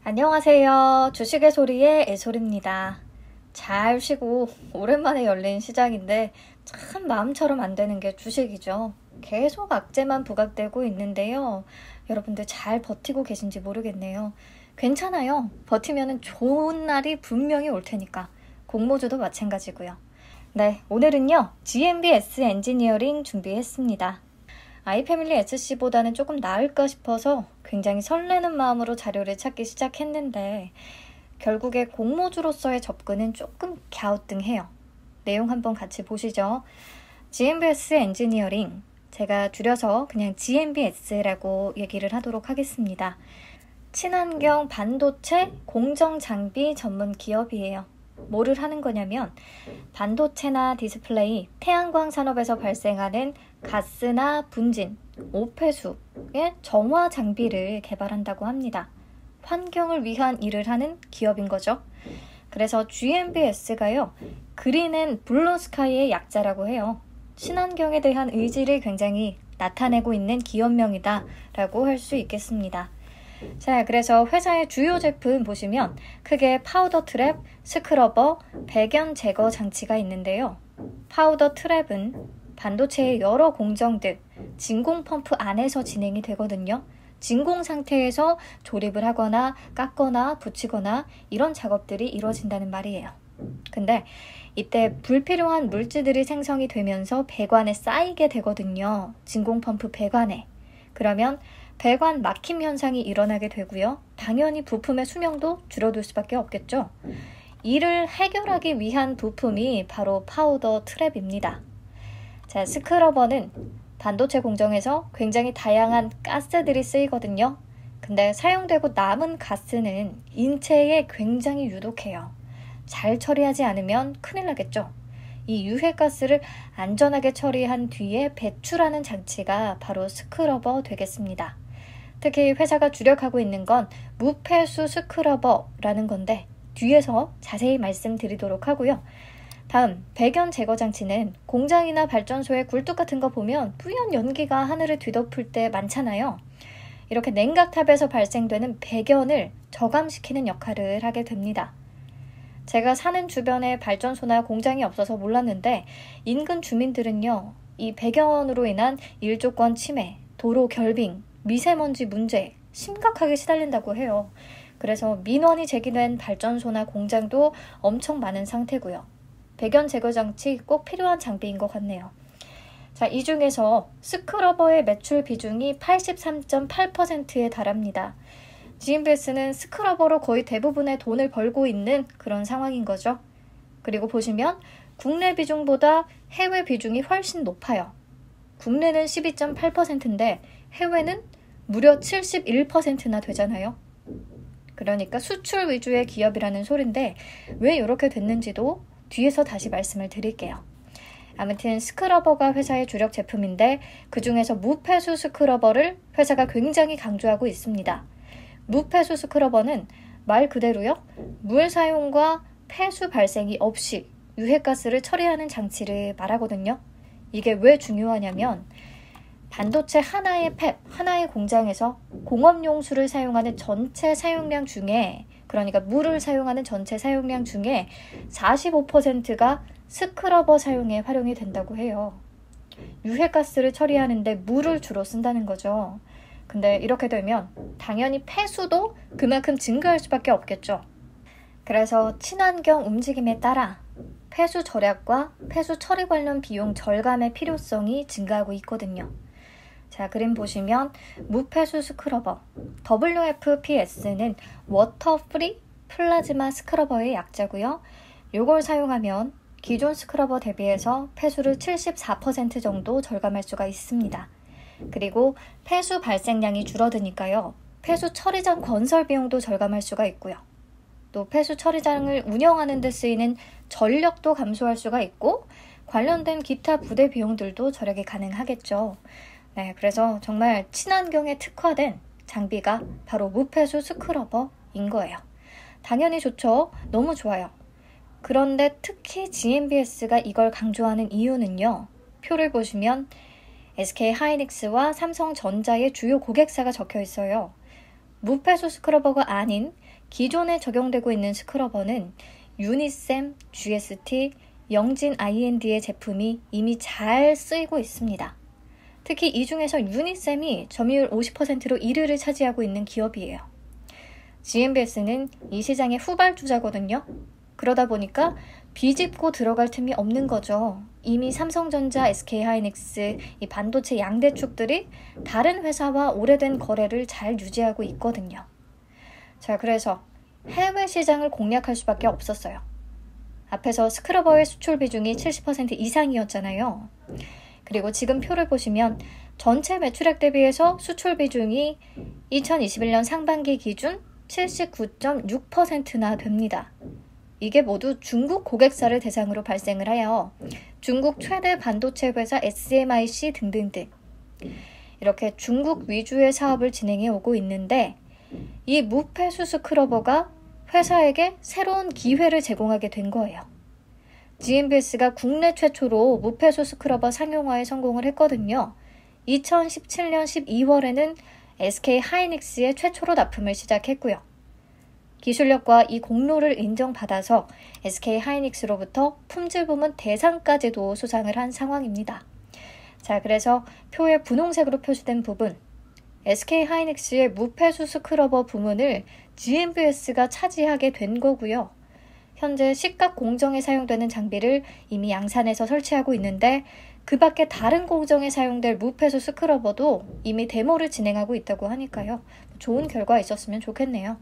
안녕하세요. 주식의 소리의 애솔입니다. 잘 쉬고 오랜만에 열린 시장인데 참 마음처럼 안 되는 게 주식이죠. 계속 악재만 부각되고 있는데요. 여러분들 잘 버티고 계신지 모르겠네요. 괜찮아요. 버티면 좋은 날이 분명히 올 테니까. 공모주도 마찬가지고요. 네, 오늘은요. GMBS 엔지니어링 준비했습니다. 아이패밀리 SC보다는 조금 나을까 싶어서 굉장히 설레는 마음으로 자료를 찾기 시작했는데 결국에 공모주로서의 접근은 조금 갸우뚱해요. 내용 한번 같이 보시죠. GMBS 엔지니어링, 제가 줄여서 그냥 GMBS라고 얘기를 하도록 하겠습니다. 친환경 반도체 공정 장비 전문 기업이에요. 뭐를 하는 거냐면 반도체나 디스플레이, 태양광 산업에서 발생하는 가스나 분진, 오폐수의 정화 장비를 개발한다고 합니다. 환경을 위한 일을 하는 기업인 거죠. 그래서 GMBS가요, 그린 앤 블루 스카이의 약자라고 해요. 친환경에 대한 의지를 굉장히 나타내고 있는 기업명이다 라고 할 수 있겠습니다. 자, 그래서 회사의 주요 제품 보시면 크게 파우더 트랩, 스크러버, 배견 제거 장치가 있는데요. 파우더 트랩은 반도체의 여러 공정들, 진공 펌프 안에서 진행이 되거든요. 진공 상태에서 조립을 하거나 깎거나 붙이거나 이런 작업들이 이루어진다는 말이에요. 근데 이때 불필요한 물질들이 생성이 되면서 배관에 쌓이게 되거든요. 진공 펌프 배관에. 그러면 배관 막힘 현상이 일어나게 되고요. 당연히 부품의 수명도 줄어들 수밖에 없겠죠. 이를 해결하기 위한 부품이 바로 파우더 트랩입니다. 자, 스크러버는 반도체 공정에서 굉장히 다양한 가스들이 쓰이거든요. 근데 사용되고 남은 가스는 인체에 굉장히 유독해요. 잘 처리하지 않으면 큰일 나겠죠. 이 유해가스를 안전하게 처리한 뒤에 배출하는 장치가 바로 스크러버 되겠습니다. 특히 회사가 주력하고 있는 건 무폐수 스크러버라는 건데 뒤에서 자세히 말씀드리도록 하고요. 다음, 배견 제거 장치는 공장이나 발전소의 굴뚝 같은 거 보면 뿌연 연기가 하늘을 뒤덮을 때 많잖아요. 이렇게 냉각탑에서 발생되는 배견을 저감시키는 역할을 하게 됩니다. 제가 사는 주변에 발전소나 공장이 없어서 몰랐는데 인근 주민들은요, 이 배견으로 인한 일조권 침해, 도로 결빙, 미세먼지 문제 심각하게 시달린다고 해요. 그래서 민원이 제기된 발전소나 공장도 엄청 많은 상태고요. 배견 제거 장치 꼭 필요한 장비인 것 같네요. 자, 이 중에서 스크러버의 매출 비중이 83.8%에 달합니다. GMBS는 스크러버로 거의 대부분의 돈을 벌고 있는 그런 상황인 거죠. 그리고 보시면 국내 비중보다 해외 비중이 훨씬 높아요. 국내는 12.8%인데 해외는 무려 71%나 되잖아요. 그러니까 수출 위주의 기업이라는 소린데 왜 이렇게 됐는지도 뒤에서 다시 말씀을 드릴게요. 아무튼 스크러버가 회사의 주력 제품인데 그 중에서 무폐수 스크러버를 회사가 굉장히 강조하고 있습니다. 무폐수 스크러버는 말 그대로요, 물 사용과 폐수 발생이 없이 유해가스를 처리하는 장치를 말하거든요. 이게 왜 중요하냐면 반도체 하나의 팹, 하나의 공장에서 공업용수를 사용하는 전체 사용량 중에, 그러니까 물을 사용하는 전체 사용량 중에 45%가 스크러버 사용에 활용이 된다고 해요. 유해가스를 처리하는데 물을 주로 쓴다는 거죠. 근데 이렇게 되면 당연히 폐수도 그만큼 증가할 수밖에 없겠죠. 그래서 친환경 움직임에 따라 폐수 절약과 폐수 처리 관련 비용 절감의 필요성이 증가하고 있거든요. 자, 그림 보시면 무폐수 스크러버 WFPS는 워터 프리 플라즈마 스크러버의 약자고요. 이걸 사용하면 기존 스크러버 대비해서 폐수를 74% 정도 절감할 수가 있습니다. 그리고 폐수 발생량이 줄어드니까요. 폐수 처리장 건설 비용도 절감할 수가 있고요. 또 폐수 처리장을 운영하는 데 쓰이는 전력도 감소할 수가 있고 관련된 기타 부대 비용들도 절약이 가능하겠죠. 네, 그래서 정말 친환경에 특화된 장비가 바로 무폐수 스크러버인 거예요. 당연히 좋죠. 너무 좋아요. 그런데 특히 GMBS가 이걸 강조하는 이유는요. 표를 보시면 SK하이닉스와 삼성전자의 주요 고객사가 적혀 있어요. 무폐수 스크러버가 아닌 기존에 적용되고 있는 스크러버는 유니셈, GST, 영진 IND의 제품이 이미 잘 쓰이고 있습니다. 특히 이 중에서 유니셈이 점유율 50%로 1위를 차지하고 있는 기업이에요. GMBS는 이 시장의 후발주자거든요. 그러다 보니까 비집고 들어갈 틈이 없는 거죠. 이미 삼성전자, SK하이닉스, 이 반도체 양대축들이 다른 회사와 오래된 거래를 잘 유지하고 있거든요. 자, 그래서 해외 시장을 공략할 수밖에 없었어요. 앞에서 스크러버의 수출 비중이 70% 이상이었잖아요. 그리고 지금 표를 보시면 전체 매출액 대비해서 수출 비중이 2021년 상반기 기준 79.6%나 됩니다. 이게 모두 중국 고객사를 대상으로 발생을 하여 중국 최대 반도체 회사 SMIC 등등등 이렇게 중국 위주의 사업을 진행해 오고 있는데 이 무폐수 스크러버가 회사에게 새로운 기회를 제공하게 된 거예요. GMBS가 국내 최초로 무폐수 스크러버 상용화에 성공을 했거든요. 2017년 12월에는 SK하이닉스의 최초로 납품을 시작했고요. 기술력과 이 공로를 인정받아서 SK하이닉스로부터 품질 부문 대상까지도 수상을 한 상황입니다. 자, 그래서 표에 분홍색으로 표시된 부분, SK하이닉스의 무폐수 스크러버 부문을 GMBS가 차지하게 된 거고요. 현재 식각 공정에 사용되는 장비를 이미 양산해서 설치하고 있는데 그 밖에 다른 공정에 사용될 무폐수 스크러버도 이미 데모를 진행하고 있다고 하니까요. 좋은 결과 있었으면 좋겠네요.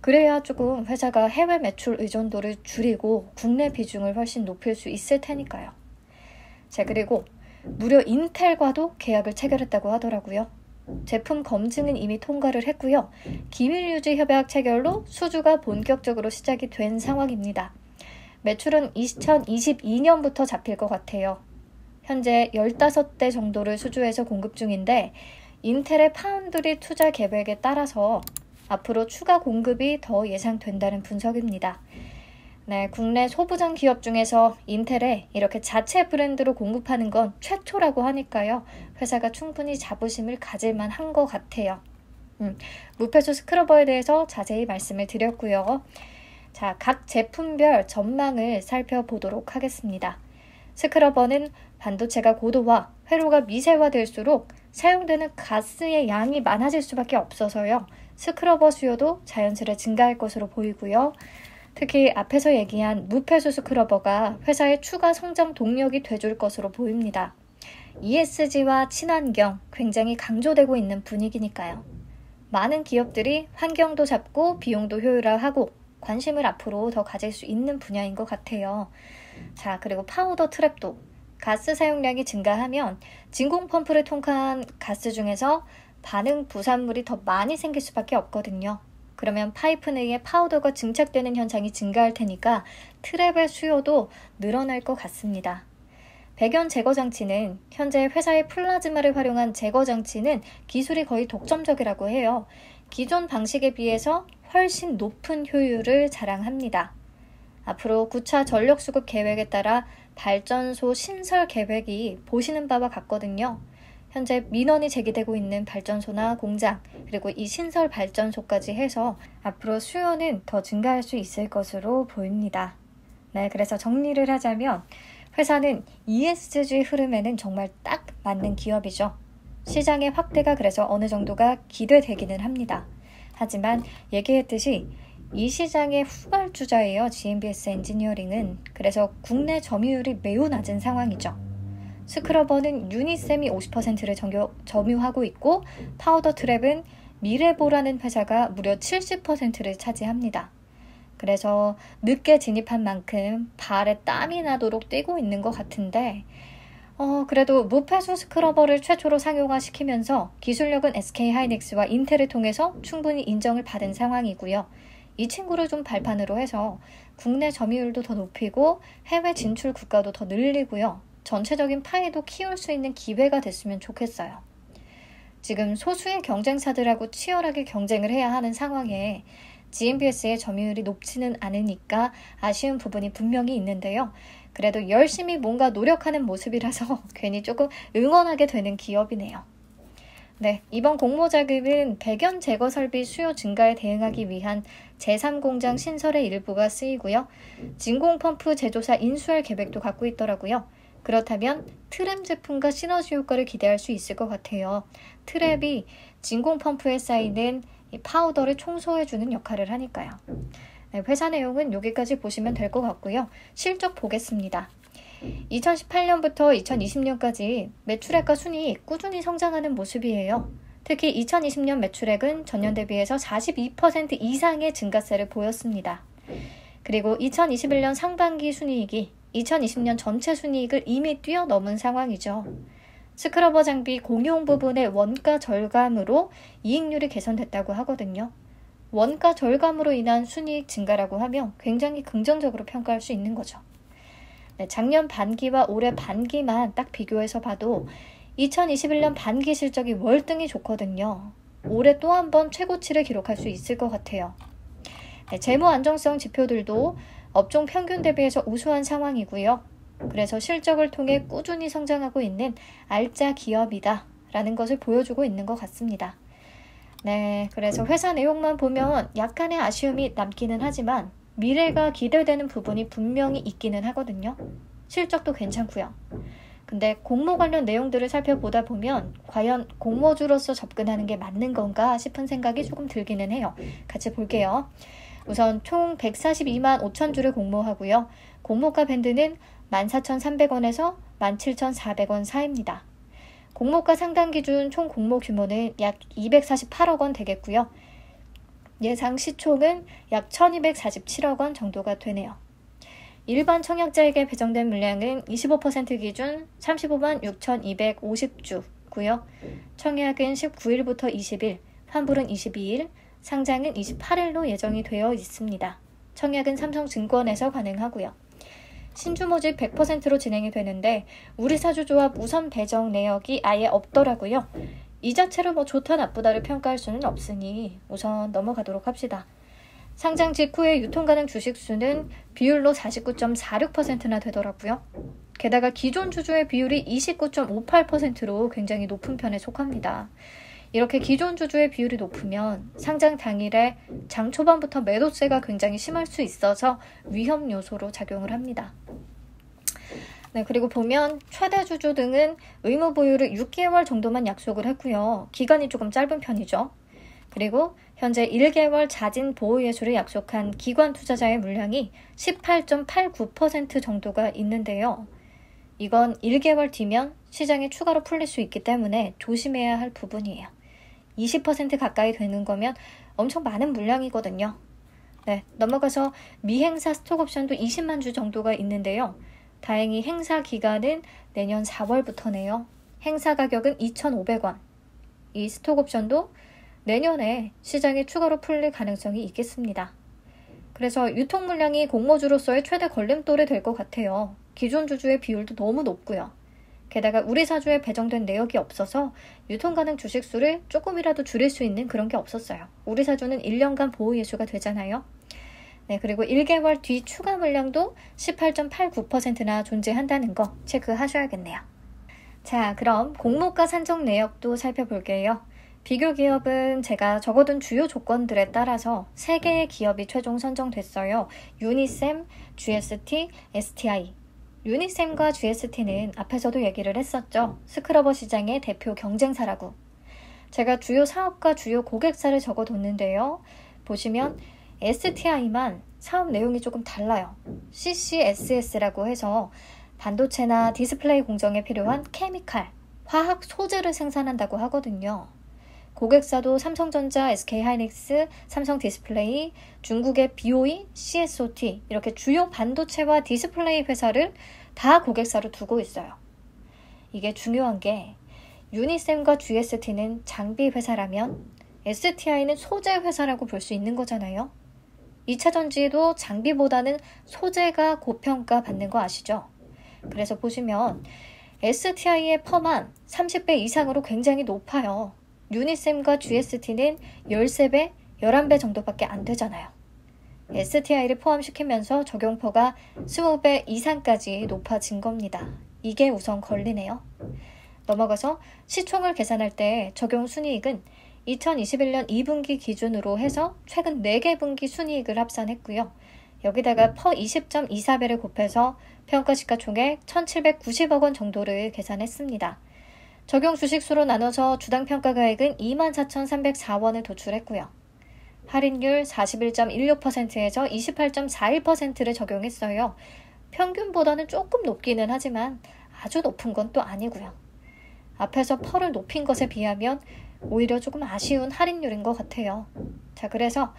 그래야 조금 회사가 해외 매출 의존도를 줄이고 국내 비중을 훨씬 높일 수 있을 테니까요. 자, 그리고 무려 인텔과도 계약을 체결했다고 하더라고요. 제품 검증은 이미 통과를 했고요. 기밀유지 협약 체결로 수주가 본격적으로 시작이 된 상황입니다. 매출은 2022년부터 잡힐 것 같아요. 현재 15대 정도를 수주해서 공급 중인데 인텔의 파운드리 투자 계획에 따라서 앞으로 추가 공급이 더 예상된다는 분석입니다. 네, 국내 소부장 기업 중에서 인텔에 이렇게 자체 브랜드로 공급하는 건 최초라고 하니까요. 회사가 충분히 자부심을 가질만 한 것 같아요. 무폐수 스크러버에 대해서 자세히 말씀을 드렸고요. 자, 각 제품별 전망을 살펴보도록 하겠습니다. 스크러버는 반도체가 고도화, 회로가 미세화될수록 사용되는 가스의 양이 많아질 수밖에 없어서요. 스크러버 수요도 자연스레 증가할 것으로 보이고요. 특히 앞에서 얘기한 무폐수 스크러버가 회사의 추가 성장 동력이 돼줄 것으로 보입니다. ESG와 친환경 굉장히 강조되고 있는 분위기니까요. 많은 기업들이 환경도 잡고 비용도 효율화하고 관심을 앞으로 더 가질 수 있는 분야인 것 같아요. 자, 그리고 파우더 트랩도 가스 사용량이 증가하면 진공 펌프를 통한 가스 중에서 반응 부산물이 더 많이 생길 수밖에 없거든요. 그러면 파이프 내에 파우더가 증착되는 현상이 증가할 테니까 트랩의 수요도 늘어날 것 같습니다. 배견 제거 장치는 현재 회사의 플라즈마를 활용한 제거 장치는 기술이 거의 독점적이라고 해요. 기존 방식에 비해서 훨씬 높은 효율을 자랑합니다. 앞으로 9차 전력수급 계획에 따라 발전소 신설 계획이 보시는 바와 같거든요. 현재 민원이 제기되고 있는 발전소나 공장, 그리고 이 신설 발전소까지 해서 앞으로 수요는 더 증가할 수 있을 것으로 보입니다. 네, 그래서 정리를 하자면 회사는 ESG 흐름에는 정말 딱 맞는 기업이죠. 시장의 확대가 그래서 어느 정도가 기대되기는 합니다. 하지만 얘기했듯이 이 시장의 후발주자예요. GMBS 엔지니어링은. 그래서 국내 점유율이 매우 낮은 상황이죠. 스크러버는 유니셈이 50%를 점유하고 있고 파우더 트랩은 미래보라는 회사가 무려 70%를 차지합니다. 그래서 늦게 진입한 만큼 발에 땀이 나도록 뛰고 있는 것 같은데 그래도 무폐수 스크러버를 최초로 상용화시키면서 기술력은 SK하이닉스와 인텔을 통해서 충분히 인정을 받은 상황이고요. 이 친구를 좀 발판으로 해서 국내 점유율도 더 높이고 해외 진출 국가도 더 늘리고요. 전체적인 파이도 키울 수 있는 기회가 됐으면 좋겠어요. 지금 소수의 경쟁사들하고 치열하게 경쟁을 해야 하는 상황에 GMBS의 점유율이 높지는 않으니까 아쉬운 부분이 분명히 있는데요. 그래도 열심히 뭔가 노력하는 모습이라서 괜히 조금 응원하게 되는 기업이네요. 네, 이번 공모자금은 배견 제거 설비 수요 증가에 대응하기 위한 제3공장 신설의 일부가 쓰이고요. 진공펌프 제조사 인수할 계획도 갖고 있더라고요. 그렇다면 트랩 제품과 시너지 효과를 기대할 수 있을 것 같아요. 트랩이 진공펌프에 쌓이는 이 파우더를 청소해주는 역할을 하니까요. 네, 회사 내용은 여기까지 보시면 될 것 같고요. 실적 보겠습니다. 2018년부터 2020년까지 매출액과 순이익 꾸준히 성장하는 모습이에요. 특히 2020년 매출액은 전년 대비해서 42% 이상의 증가세를 보였습니다. 그리고 2021년 상반기 순이익이 2020년 전체 순이익을 이미 뛰어넘은 상황이죠. 스크러버 장비 공용 부분의 원가 절감으로 이익률이 개선됐다고 하거든요. 원가 절감으로 인한 순이익 증가라고 하면 굉장히 긍정적으로 평가할 수 있는 거죠. 네, 작년 반기와 올해 반기만 딱 비교해서 봐도 2021년 반기 실적이 월등히 좋거든요. 올해 또 한 번 최고치를 기록할 수 있을 것 같아요. 네, 재무 안정성 지표들도 업종 평균 대비해서 우수한 상황이고요. 그래서 실적을 통해 꾸준히 성장하고 있는 알짜 기업이다 라는 것을 보여주고 있는 것 같습니다. 네, 그래서 회사 내용만 보면 약간의 아쉬움이 남기는 하지만 미래가 기대되는 부분이 분명히 있기는 하거든요. 실적도 괜찮고요. 근데 공모 관련 내용들을 살펴보다 보면 과연 공모주로서 접근하는 게 맞는 건가 싶은 생각이 조금 들기는 해요. 같이 볼게요. 우선 총 142만 5천 주를 공모하고요. 공모가 밴드는 14,300원에서 17,400원 사이입니다. 공모가 상당 기준 총 공모 규모는 약 248억 원 되겠고요. 예상 시총은 약 1247억 원 정도가 되네요. 일반 청약자에게 배정된 물량은 25% 기준 35만 6,250주고요. 청약은 19일부터 20일, 환불은 22일, 상장은 28일로 예정이 되어 있습니다. 청약은 삼성증권에서 가능하고요. 신주 모집 100%로 진행이 되는데 우리 사주조합 우선 배정 내역이 아예 없더라고요. 이 자체로 뭐 좋다 나쁘다를 평가할 수는 없으니 우선 넘어가도록 합시다. 상장 직후의 유통 가능 주식 수는 비율로 49.46%나 되더라고요. 게다가 기존 주주의 비율이 29.58%로 굉장히 높은 편에 속합니다. 이렇게 기존 주주의 비율이 높으면 상장 당일에 장 초반부터 매도세가 굉장히 심할 수 있어서 위험 요소로 작용을 합니다. 네, 그리고 보면 최대 주주 등은 의무 보유를 6개월 정도만 약속을 했고요. 기간이 조금 짧은 편이죠. 그리고 현재 1개월 자진 보호 예수를 약속한 기관 투자자의 물량이 18.89% 정도가 있는데요. 이건 1개월 뒤면 시장에 추가로 풀릴 수 있기 때문에 조심해야 할 부분이에요. 20% 가까이 되는 거면 엄청 많은 물량이거든요. 네, 넘어가서 미행사 스톡옵션도 20만 주 정도가 있는데요. 다행히 행사 기간은 내년 4월부터네요. 행사 가격은 2,500원. 이 스톡옵션도 내년에 시장에 추가로 풀릴 가능성이 있겠습니다. 그래서 유통 물량이 공모주로서의 최대 걸림돌이 될 것 같아요. 기존 주주의 비율도 너무 높고요. 게다가 우리 사주에 배정된 내역이 없어서 유통 가능 주식 수를 조금이라도 줄일 수 있는 그런 게 없었어요. 우리 사주는 1년간 보호 예수가 되잖아요. 네, 그리고 1개월 뒤 추가 물량도 18.89%나 존재한다는 거 체크하셔야겠네요. 자, 그럼 공모가 산정 내역도 살펴볼게요. 비교 기업은 제가 적어둔 주요 조건들에 따라서 3개의 기업이 최종 선정됐어요. 유니셈, GST, STI. 유니셈과 GST는 앞에서도 얘기를 했었죠. 스크러버 시장의 대표 경쟁사라고. 제가 주요 사업과 주요 고객사를 적어뒀는데요. 보시면 STI만 사업 내용이 조금 달라요. CCSS라고 해서 반도체나 디스플레이 공정에 필요한 케미칼, 화학 소재를 생산한다고 하거든요. 고객사도 삼성전자, SK하이닉스, 삼성디스플레이, 중국의 BOE, CSOT 이렇게 주요 반도체와 디스플레이 회사를 다 고객사로 두고 있어요. 이게 중요한 게 유니셈과 GST는 장비 회사라면 STI는 소재 회사라고 볼 수 있는 거잖아요. 2차 전지도 장비보다는 소재가 고평가 받는 거 아시죠? 그래서 보시면 STI의 펌한 30배 이상으로 굉장히 높아요. 유니셈과 GST는 13배, 11배 정도밖에 안 되잖아요. STI를 포함시키면서 적용퍼가 20배 이상까지 높아진 겁니다. 이게 우선 걸리네요. 넘어가서 시총을 계산할 때 적용 순이익은 2021년 2분기 기준으로 해서 최근 4개 분기 순이익을 합산했고요. 여기다가 per 20.24배를 곱해서 평가시가총액 1,790억 원 정도를 계산했습니다. 적용 주식수로 나눠서 주당 평가가액은 24,304원을 도출했고요. 할인율 41.16%에서 28.41%를 적용했어요. 평균보다는 조금 높기는 하지만 아주 높은 건 또 아니고요. 앞에서 펄을 높인 것에 비하면 오히려 조금 아쉬운 할인율인 것 같아요. 자, 그래서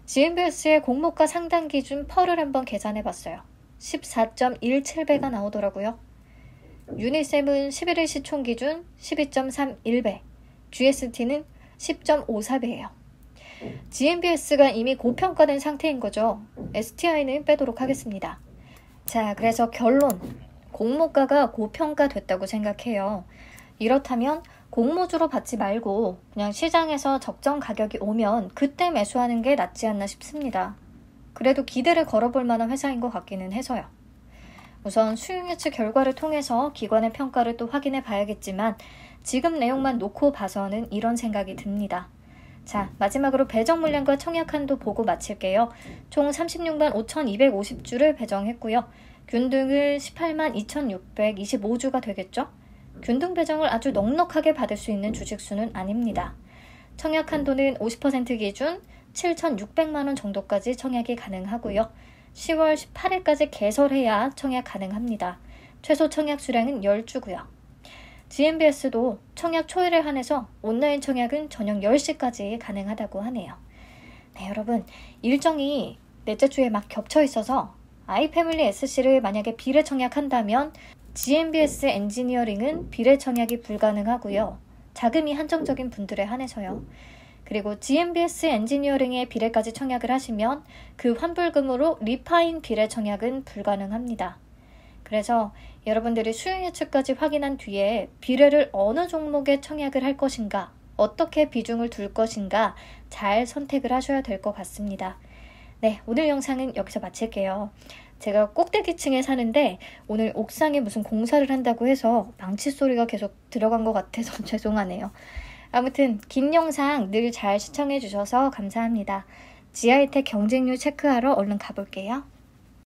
GMBS의 공모가 상단 기준 펄을 한번 계산해봤어요. 14.17배가 나오더라고요. 유니셈은 11일 시총 기준 12.31배, GST는 10.54배예요. GMBS가 이미 고평가된 상태인 거죠. STI는 빼도록 하겠습니다. 자, 그래서 결론. 공모가가 고평가됐다고 생각해요. 이렇다면 공모주로 받지 말고 그냥 시장에서 적정 가격이 오면 그때 매수하는 게 낫지 않나 싶습니다. 그래도 기대를 걸어볼 만한 회사인 것 같기는 해서요. 우선 수익 예측 결과를 통해서 기관의 평가를 또 확인해 봐야겠지만 지금 내용만 놓고 봐서는 이런 생각이 듭니다. 자, 마지막으로 배정 물량과 청약 한도 보고 마칠게요. 총 36만 5,250주를 배정했고요. 균등을 18만 2,625주가 되겠죠? 균등 배정을 아주 넉넉하게 받을 수 있는 주식수는 아닙니다. 청약 한도는 50% 기준 7,600만 원 정도까지 청약이 가능하고요. 10월 18일까지 개설해야 청약 가능합니다. 최소 청약 수량은 10주고요. GMBS도 청약 초일에 한해서 온라인 청약은 저녁 10시까지 가능하다고 하네요. 네, 여러분, 일정이 넷째 주에 막 겹쳐 있어서 아이패밀리 SC를 만약에 비례 청약한다면 GMBS 엔지니어링은 비례 청약이 불가능하고요. 자금이 한정적인 분들에 한해서요. 그리고 GMBS 엔지니어링의 비례까지 청약을 하시면 그 환불금으로 리파인 비례 청약은 불가능합니다. 그래서 여러분들이 수익 예측까지 확인한 뒤에 비례를 어느 종목에 청약을 할 것인가, 어떻게 비중을 둘 것인가 잘 선택을 하셔야 될 것 같습니다. 네, 오늘 영상은 여기서 마칠게요. 제가 꼭대기층에 사는데 오늘 옥상에 무슨 공사를 한다고 해서 망치 소리가 계속 들어간 것 같아서 죄송하네요. 아무튼 긴 영상 늘 잘 시청해 주셔서 감사합니다. 지하이텍 경쟁률 체크하러 얼른 가볼게요.